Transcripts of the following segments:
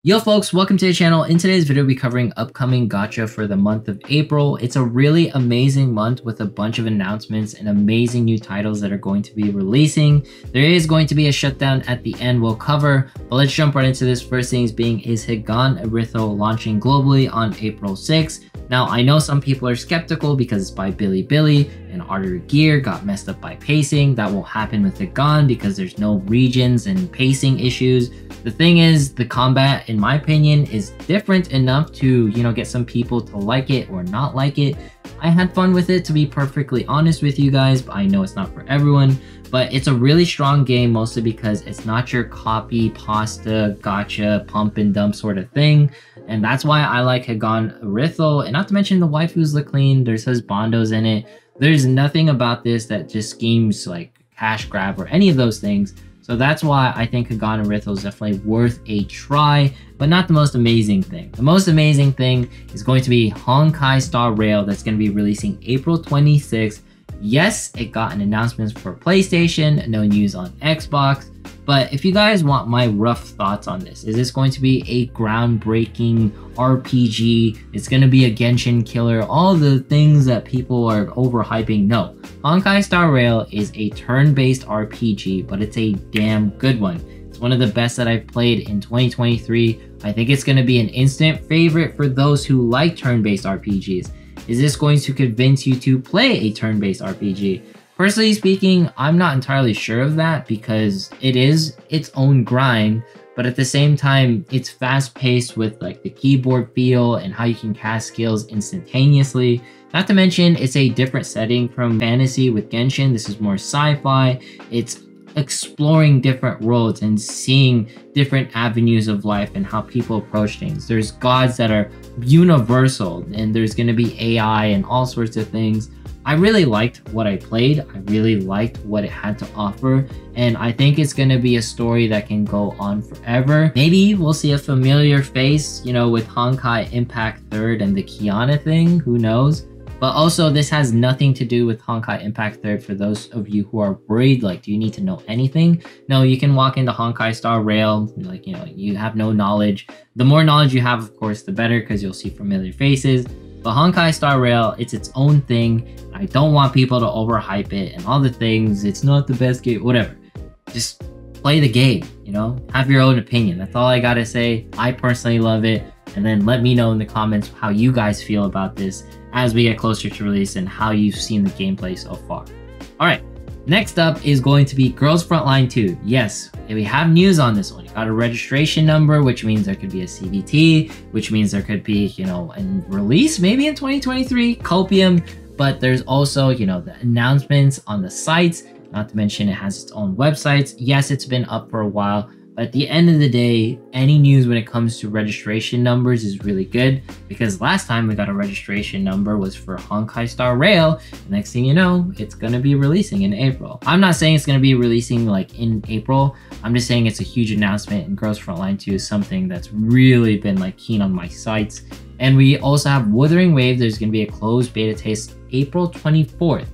Yo folks, welcome to the channel. In today's video, we'll be covering upcoming gacha for the month of April. It's a really amazing month with a bunch of announcements and amazing new titles that are going to be releasing. There is going to be a shutdown at the end we'll cover, but let's jump right into this. First things being is Higan launching globally on April 6th. Now, I know some people are skeptical because it's by Bilibili and Arter Gear got messed up by pacing. That won't happen with Higan because there's no regions and pacing issues. The thing is, the combat, in my opinion, is different enough to, get some people to like it or not like it. I had fun with it, to be perfectly honest with you guys, but I know it's not for everyone. But it's a really strong game, mostly because it's not your copy, pasta, gacha, pump and dump sort of thing. And that's why I like Higan and not to mention the waifus look clean. There's husbandos in it. There's nothing about this that just schemes like cash grab or any of those things. So that's why I think Higan is definitely worth a try, but not the most amazing thing. The most amazing thing is going to be Honkai Star Rail that's going to be releasing April 26th. Yes, it got an announcement for PlayStation, no news on Xbox. But if you guys want my rough thoughts on this, is this going to be a groundbreaking RPG? It's going to be a Genshin killer, all the things that people are overhyping? No. Honkai Star Rail is a turn-based RPG, but it's a damn good one. It's one of the best that I've played in 2023. I think it's going to be an instant favorite for those who like turn-based RPGs. Is this going to convince you to play a turn-based RPG? Personally speaking, I'm not entirely sure of that because it is its own grind, but at the same time, it's fast-paced with like the keyboard feel and how you can cast skills instantaneously. Not to mention, it's a different setting from fantasy with Genshin. This is more sci-fi. It's exploring different worlds and seeing different avenues of life and how people approach things. There's gods that are universal, and there's going to be AI and all sorts of things. I really liked what I played. I really liked what it had to offer, and I think it's going to be a story that can go on forever. Maybe we'll see a familiar face, with Honkai Impact 3rd and the Kiana thing, who knows? But also, this has nothing to do with Honkai Impact 3rd for those of you who are worried, like, do you need to know anything? No, you can walk into Honkai Star Rail, you have no knowledge. The more knowledge you have, of course, the better, because you'll see familiar faces. But Honkai Star Rail, it's its own thing. I don't want people to overhype it and all the things. It's not the best game, whatever. Just play the game, Have your own opinion. That's all I gotta say. I personally love it. And then let me know in the comments how you guys feel about this as we get closer to release and how you've seen the gameplay so far. All right, next up is going to be Girls Frontline 2. Yes, we have news on this one. You got a registration number, which means there could be a CVT, which means there could be, a release maybe in 2023, Copium. But there's also, the announcements on the sites, not to mention it has its own websites. Yes, it's been up for a while. But at the end of the day, any news when it comes to registration numbers is really good, because last time we got a registration number was for Honkai Star Rail. Next thing you know, it's going to be releasing in April. I'm not saying it's going to be releasing like in April. I'm just saying it's a huge announcement, and Girls Frontline 2 is something that's really been like keen on my sites. And we also have Wuthering Waves. There's going to be a closed beta test April 24th.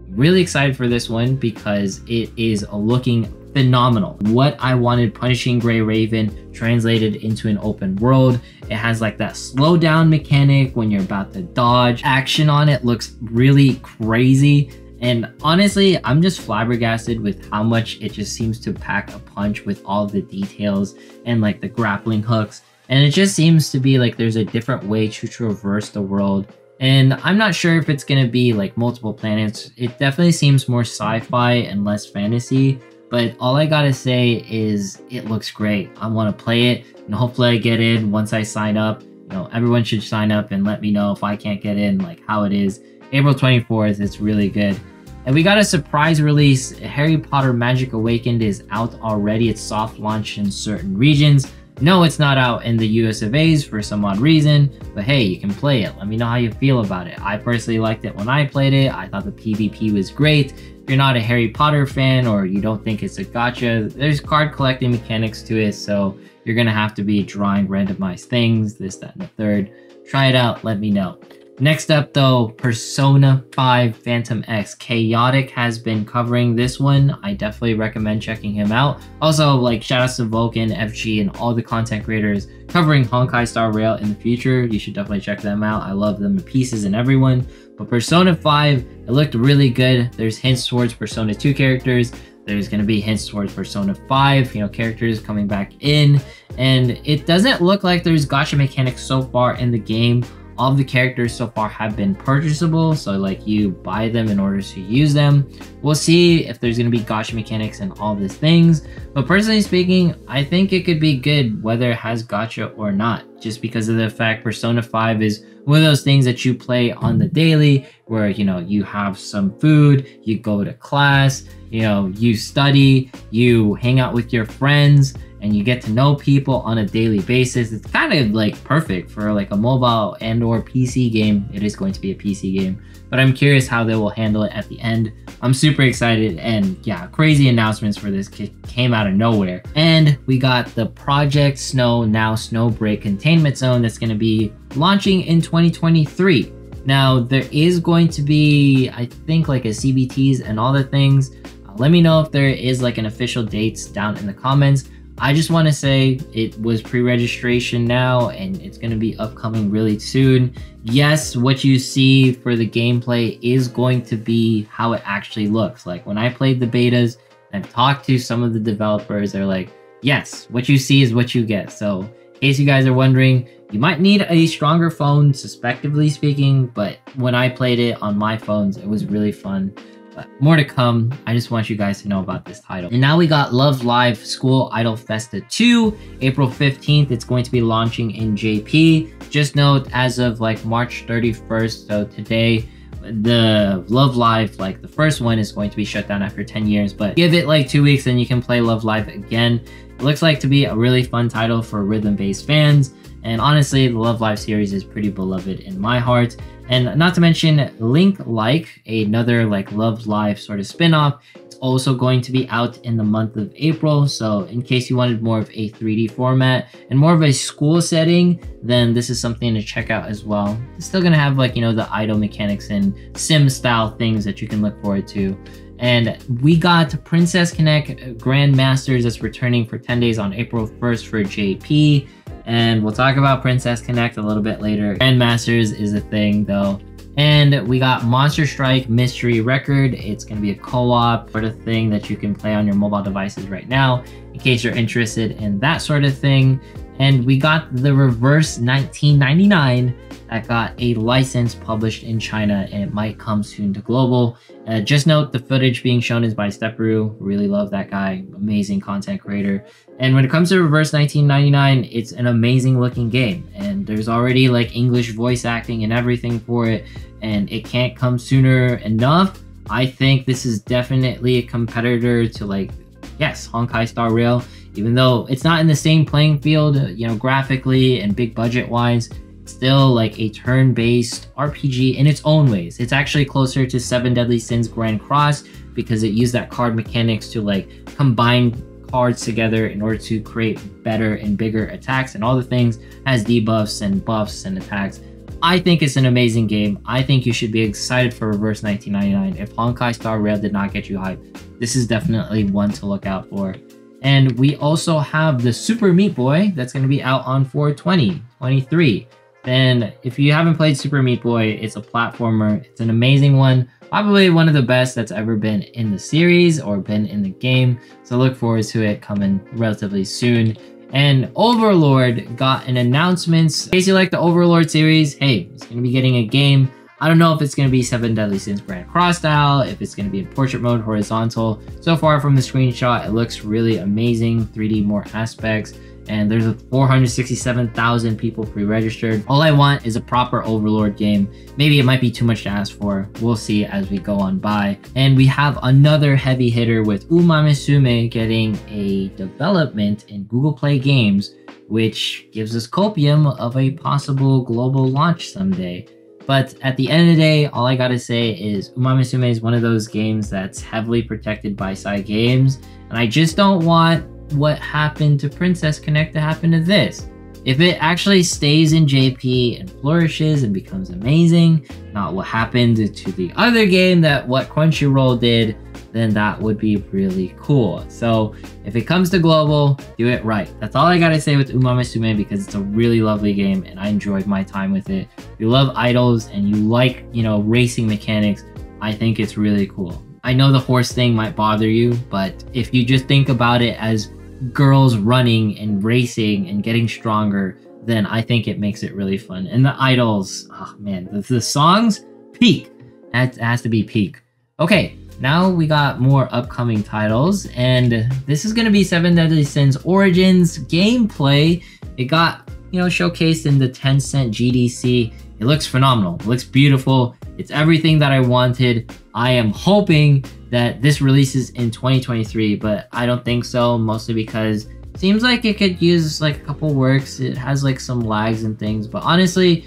Really excited for this one because it is looking phenomenal. What I wanted Punishing Gray Raven translated into an open world. It has like that slow down mechanic when you're about to dodge. Action on it looks really crazy. And honestly, I'm just flabbergasted with how much it just seems to pack a punch with all the details and like the grappling hooks. And it just seems to be like there's a different way to traverse the world. And I'm not sure if it's going to be like multiple planets. It definitely seems more sci-fi and less fantasy. But all I gotta say is it looks great. I want to play it, and hopefully I get in once I sign up. Everyone should sign up and let me know if I can't get in, like how it is. April 24th, it's really good. And we got a surprise release. Harry Potter Magic Awakened is out already. It's soft launched in certain regions. No, it's not out in the US of A's for some odd reason, but hey, you can play it. Let me know how you feel about it. I personally liked it when I played it. I thought the PvP was great. If you're not a Harry Potter fan or you don't think it's a gacha, there's card collecting mechanics to it, so you're gonna have to be drawing randomized things, this, that, and the third. Try it out, let me know. Next up though, Persona 5 Phantom X. Chaotic has been covering this one. I definitely recommend checking him out. Also, like, shoutouts to Vulcan, FG, and all the content creators covering Honkai Star Rail in the future. You should definitely check them out. I love them to pieces and everyone. But Persona 5, it looked really good. There's hints towards Persona 2 characters. There's going to be hints towards Persona 5, characters coming back in. And it doesn't look like there's gacha mechanics so far in the game. All of the characters so far have been purchasable, so like you buy them in order to use them. We'll see if there's going to be gacha mechanics and all these things, but personally speaking, I think it could be good whether it has gacha or not, just because of the fact Persona 5 is one of those things that you play on the daily, where you have some food, you go to class, you study, you hang out with your friends, and you get to know people on a daily basis. It's kind of like perfect for like a mobile and or PC game. It is going to be a PC game, but I'm curious how they will handle it at the end. I'm super excited, and yeah, crazy announcements for this came out of nowhere. And we got the Project Snow, now Snowbreak Containment Zone that's going to be launching in 2023. Now there is going to be, I think, like a CBTs and all the things. Let me know if there is like an official dates down in the comments. I just want to say it was pre-registration now, and it's going to be upcoming really soon. Yes, what you see for the gameplay is going to be how it actually looks. Like when I played the betas and talked to some of the developers, they're like, yes, what you see is what you get. So in case you guys are wondering, you might need a stronger phone, suspectively speaking, but when I played it on my phones, it was really fun. But more to come. I just want you guys to know about this title. And now we got Love Live School Idol Festa 2, April 15th. It's going to be launching in JP. Just note, as of like March 31st, so today, the Love Live, like the first one, is going to be shut down after 10 years. But give it like 2 weeks and you can play Love Live again. It looks like to be a really fun title for rhythm-based fans. And honestly, the Love Live series is pretty beloved in my heart. And not to mention, Link Like, another like Love Live sort of spin-off, it's also going to be out in the month of April. So in case you wanted more of a 3D format and more of a school setting, then this is something to check out as well. It's still gonna have like, the idol mechanics and sim style things that you can look forward to. And we got Princess Connect Grandmasters that's returning for 10 days on April 1st for JP. And we'll talk about Princess Connect a little bit later. Grandmasters is a thing though. And we got Monster Strike Mystery Record. It's going to be a co-op sort of thing that you can play on your mobile devices right now, in case you're interested in that sort of thing. And we got the Reverse 1999 that got a license published in China, and it might come soon to global. Just note the footage being shown is by Stepperu. Really love that guy, amazing content creator. And when it comes to Reverse 1999, it's an amazing looking game, and there's already like English voice acting and everything for it, and it can't come sooner enough. I think this is definitely a competitor to like, yes, Honkai Star Rail, even though it's not in the same playing field, graphically and big budget wise. Still like a turn-based RPG in its own ways. It's actually closer to Seven Deadly Sins Grand Cross because it used that card mechanics to like combine cards together in order to create better and bigger attacks and all the things. Has debuffs and buffs and attacks. I think it's an amazing game. I think you should be excited for Reverse 1999. If Honkai Star Rail did not get you hyped, this is definitely one to look out for. And we also have the Super Meat Boy that's going to be out on 4/20/23. And if you haven't played Super Meat Boy, it's a platformer. It's an amazing one. Probably one of the best that's ever been in the series or been in the game. So look forward to it coming relatively soon. And Overlord got an announcement. In case you like the Overlord series, hey, it's going to be getting a game. I don't know if it's going to be Seven Deadly Sins Grand Cross style, if it's going to be in portrait mode, horizontal. So far from the screenshot, it looks really amazing. 3D more aspects. And there's 467,000 people pre-registered. All I want is a proper Overlord game. Maybe it might be too much to ask for. We'll see as we go on by. And we have another heavy hitter with Musume getting a development in Google Play Games, which gives us copium of a possible global launch someday. But at the end of the day, all I gotta say is Musume is one of those games that's heavily protected by Cygames, and I just don't want what happened to Princess Connect to happen to this. If it actually stays in JP and flourishes and becomes amazing, not what happened to the other game that what Crunchyroll did, then that would be really cool. So if it comes to global, do it right. That's all I gotta say with Musume, because it's a really lovely game and I enjoyed my time with it. If you love idols and you like, you know, racing mechanics, I think it's really cool. I know the horse thing might bother you, but if you just think about it as girls running and racing and getting stronger, then I think it makes it really fun. And the idols, oh man, the songs, peak. That has to be peak. Okay. Now we got more upcoming titles, and this is going to be 7 Deadly Sins Origins gameplay. It got, you know, showcased in the Tencent GDC. It looks phenomenal. It looks beautiful. It's everything that I wanted. I am hoping that this releases in 2023, but I don't think so, mostly because it seems like it could use like a couple works. It has like some lags and things, but honestly,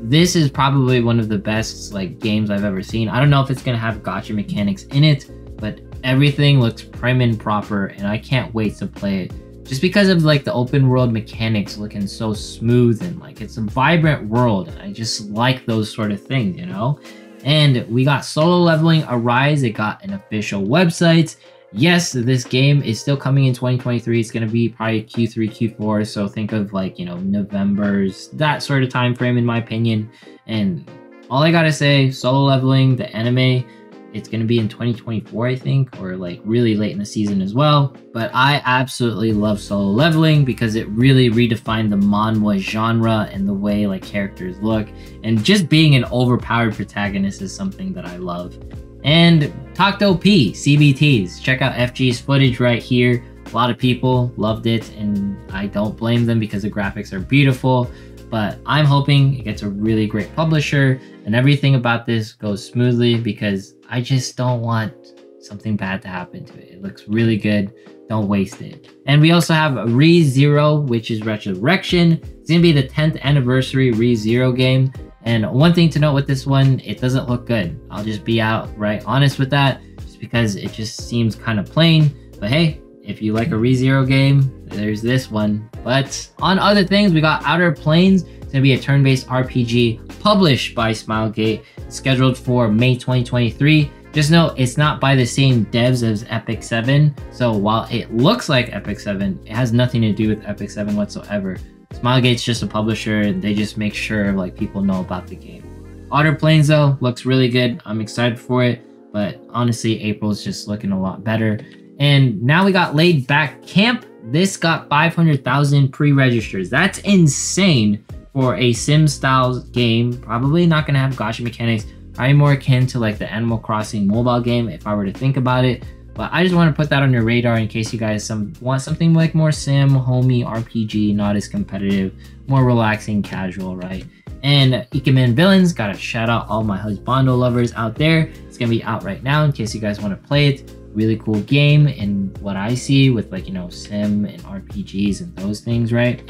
this is probably one of the best like games I've ever seen. I don't know if it's gonna have gacha mechanics in it, but everything looks prim and proper, and I can't wait to play it. Just because of like the open world mechanics looking so smooth, and like it's a vibrant world, and I just like those sort of things, you know? And we got solo leveling Arise. It got an official website. Yes, this game is still coming in 2023. It's going to be probably Q3, Q4. So think of like, you know, November's, that sort of time frame in my opinion. And all I got to say, solo leveling, the anime, it's going to be in 2024, I think, or like really late in the season as well. But I absolutely love solo leveling because it really redefined the manhwa genre and the way like characters look. And just being an overpowered protagonist is something that I love. And Takt.op, CBTs. Check out FG's footage right here. A lot of people loved it, and I don't blame them because the graphics are beautiful. But I'm hoping it gets a really great publisher and everything about this goes smoothly, because I just don't want something bad to happen to it. It looks really good. Don't waste it. And we also have ReZero, which is Resurrection. It's going to be the 10th anniversary ReZero game. And one thing to note with this one, it doesn't look good. I'll just be outright honest with that, just because it just seems kind of plain. But hey, if you like a ReZero game, there's this one. But on other things, we got Outerplanes. It's going to be a turn-based RPG published by Smilegate, scheduled for May 2023. Just note, it's not by the same devs as Epic 7. So while it looks like Epic 7, it has nothing to do with Epic 7 whatsoever. Smilegate's just a publisher, and they just make sure like people know about the game. Outerplanes though looks really good. I'm excited for it, but honestly, April's just looking a lot better. And now we got Laidback Camp. This got 500,000 pre-registers. That's insane for a sim style game. Probably not gonna have gacha mechanics. Probably more akin to like the Animal Crossing mobile game if I were to think about it. But I just want to put that on your radar in case you guys want something like more sim, homey, RPG, not as competitive, more relaxing, casual, right? And Ikemen Villains, gotta shout out all my husbando lovers out there. It's gonna be out right now in case you guys want to play it. Really cool game in what I see with like, you know, sim and RPGs and those things, right?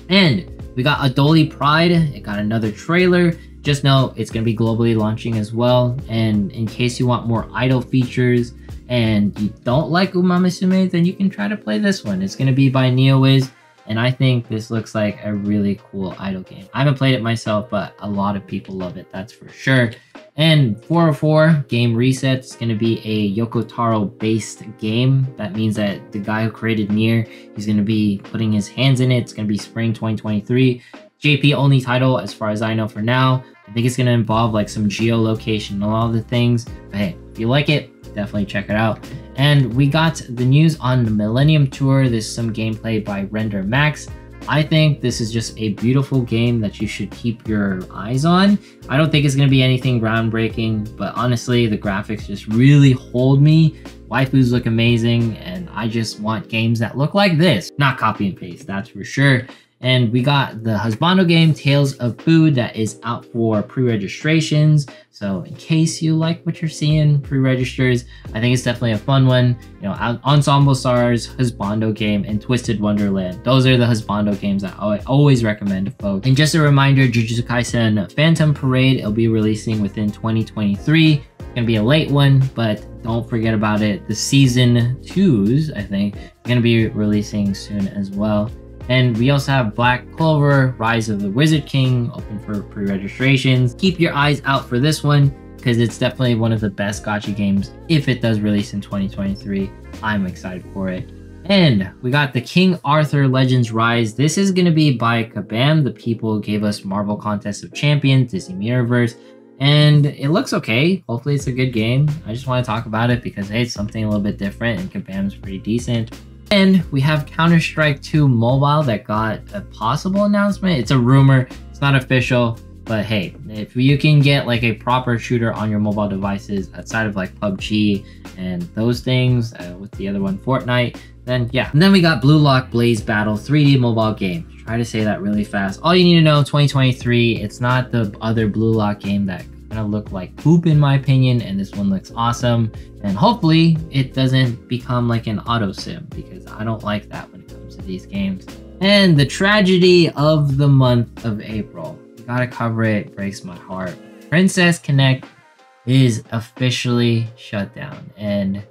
And we got Idoly Pride. It got another trailer. Just know it's gonna be globally launching as well. And in case you want more idol features, and you don't like Musume, then you can try to play this one. It's going to be by NeoWiz, and I think this looks like a really cool idol game. I haven't played it myself, but a lot of people love it, that's for sure. And 404 Game Reset is going to be a Yoko Taro-based game. That means that the guy who created Nier, he's going to be putting his hands in it. It's going to be spring 2023. JP only title as far as I know for now. I think it's going to involve like some geolocation and all the things. But hey, if you like it, definitely check it out. And we got the news on the Millennium Tour. There's some gameplay by Render Max. I think this is just a beautiful game that you should keep your eyes on. I don't think it's going to be anything groundbreaking, but honestly, the graphics just really hold me. Waifus look amazing, and I just want games that look like this. Not copy and paste, that's for sure. And we got the husbando game, Tales of Food, that is out for pre-registrations. So in case you like what you're seeing, pre-registers, I think it's definitely a fun one. You know, Ensemble Stars, husbando game, and Twisted Wonderland. Those are the husbando games that I always recommend to folks. And just a reminder, Jujutsu Kaisen Phantom Parade, it'll be releasing within 2023. It's gonna be a late one, but don't forget about it. The season 2s, I think, are gonna be releasing soon as well. And we also have Black Clover, Rise of the Wizard King, open for pre-registrations. Keep your eyes out for this one, because it's definitely one of the best gacha games if it does release in 2023. I'm excited for it. And we got the King Arthur Legends Rise. This is going to be by Kabam, the people who gave us Marvel Contest of Champions, Disney Mirrorverse, and it looks okay. Hopefully it's a good game. I just want to talk about it because, hey, it's something a little bit different, and Kabam's pretty decent. And we have Counterstrike 2 Mobile that got a possible announcement. It's a rumor, it's not official, but hey, if you can get like a proper shooter on your mobile devices outside of like PUBG and those things, with the other one Fortnite, then yeah. And then we got Blue Lock Blaze Battle 3D mobile game. Try to say that really fast. All you need to know, 2023, it's not the other Blue Lock game that kind of look like poop in my opinion, and this one looks awesome. And hopefully it doesn't become like an auto sim, because I don't like that when it comes to these games. And the tragedy of the month of April, gotta cover it, breaks my heart. Princess Connect is officially shut down, and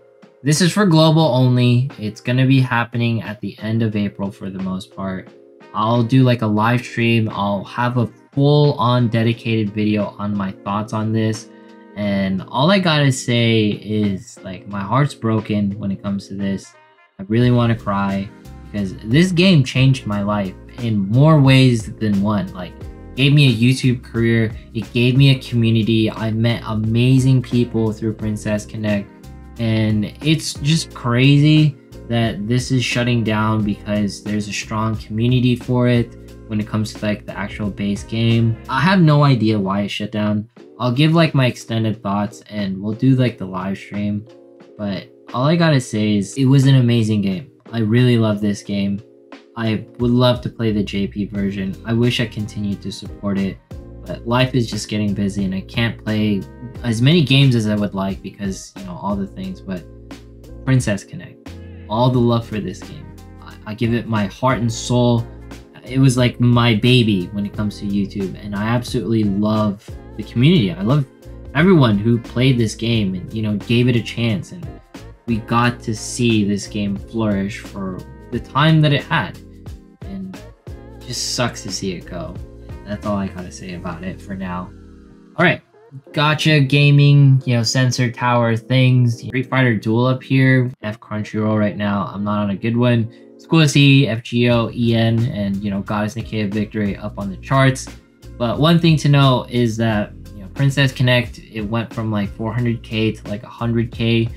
this is for global only. It's gonna be happening at the end of April for the most part. I'll do like a live stream. I'll have a full-on dedicated video on my thoughts on this, and all I gotta say is like my heart's broken when it comes to this. I really want to cry because this game changed my life in more ways than one. Like, gave me a YouTube career, it gave me a community. I met amazing people through Princess Connect, and it's just crazy that this is shutting down because there's a strong community for it when it comes to like the actual base game. I have no idea why it shut down. I'll give like my extended thoughts and we'll do like the live stream, but all I gotta say is it was an amazing game. I really love this game. I would love to play the JP version. I wish I continued to support it, but life is just getting busy and I can't play as many games as I would like because, you know, all the things. But Princess Connect, all the love for this game. I give it my heart and soul. It was like my baby when it comes to YouTube, and I absolutely love the community. I love everyone who played this game and, you know, gave it a chance, and we got to see this game flourish for the time that it had, and it just sucks to see it go. That's all I gotta say about it for now. All right, gacha gaming, you know, sensor tower things. Street Fighter Duel up here, F Crunchyroll right now. I'm not on a good one. It's cool to see FGO, EN, and, you know, Goddess Nikea Victory up on the charts. But one thing to know is that, you know, Princess Connect, it went from like 400k to like 100k.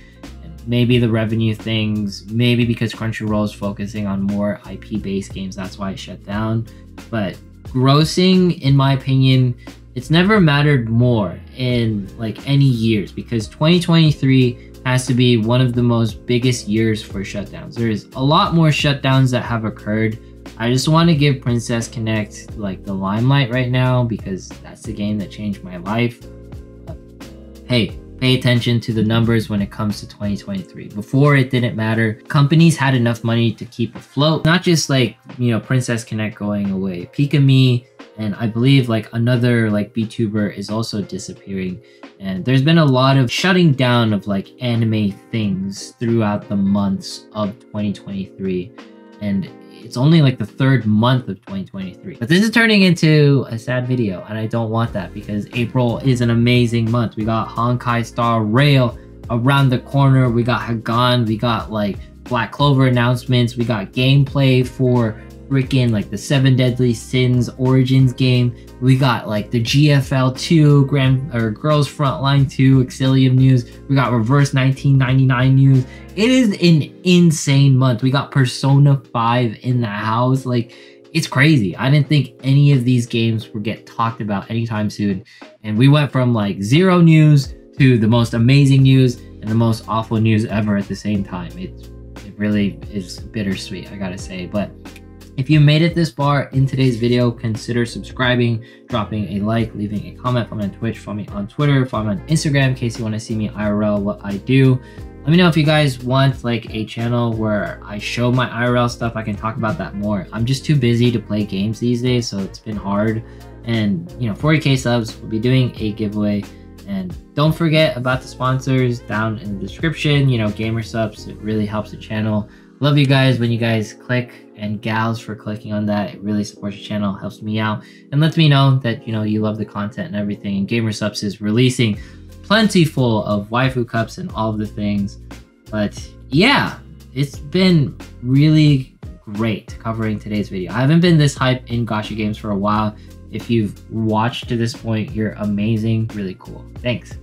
And maybe the revenue things, maybe because Crunchyroll is focusing on more IP-based games, that's why it shut down. But grossing, in my opinion, it's never mattered more in like any years, because 2023 has to be one of the most biggest years for shutdowns. There's a lot more shutdowns that have occurred. I just want to give Princess Connect like the limelight right now because that's the game that changed my life. Hey, pay attention to the numbers when it comes to 2023. Before, it didn't matter. Companies had enough money to keep afloat. Not just like, you know, Princess Connect going away. Pikami and I believe like another like VTuber is also disappearing. And there's been a lot of shutting down of like anime things throughout the months of 2023. And it's only like the third month of 2023. But this is turning into a sad video, and I don't want that because April is an amazing month. We got Honkai Star Rail around the corner. We got Higan. We got like Black Clover announcements. We got gameplay for freaking like the 7 Deadly Sins Origins game. We got like the GFL 2 Girls Frontline 2 Exilium news. We got Reverse 1999 news. It is an insane month. We got Persona 5 in the house. Like, it's crazy. I didn't think any of these games would get talked about anytime soon. And we went from like zero news to the most amazing news and the most awful news ever at the same time. It really is bittersweet, I gotta say. But if you made it this far in today's video, consider subscribing, dropping a like, leaving a comment. Follow me on Twitch, follow me on Twitter, follow me on Instagram in case you want to see me IRL, what I do. Let me know if you guys want like a channel where I show my IRL stuff. I can talk about that more. I'm just too busy to play games these days, so it's been hard. And, you know, 40k subs, we'll be doing a giveaway. And don't forget about the sponsors down in the description. You know, gamer subs, it really helps the channel. Love you guys when you guys click, and gals for clicking on that. It really supports the channel, helps me out, and lets me know that, you know, you love the content and everything. And Gamer Subs is releasing plentiful of waifu cups and all of the things. But yeah, it's been really great covering today's video. I haven't been this hyped in gacha games for a while. If you've watched to this point, you're amazing. Really cool. Thanks.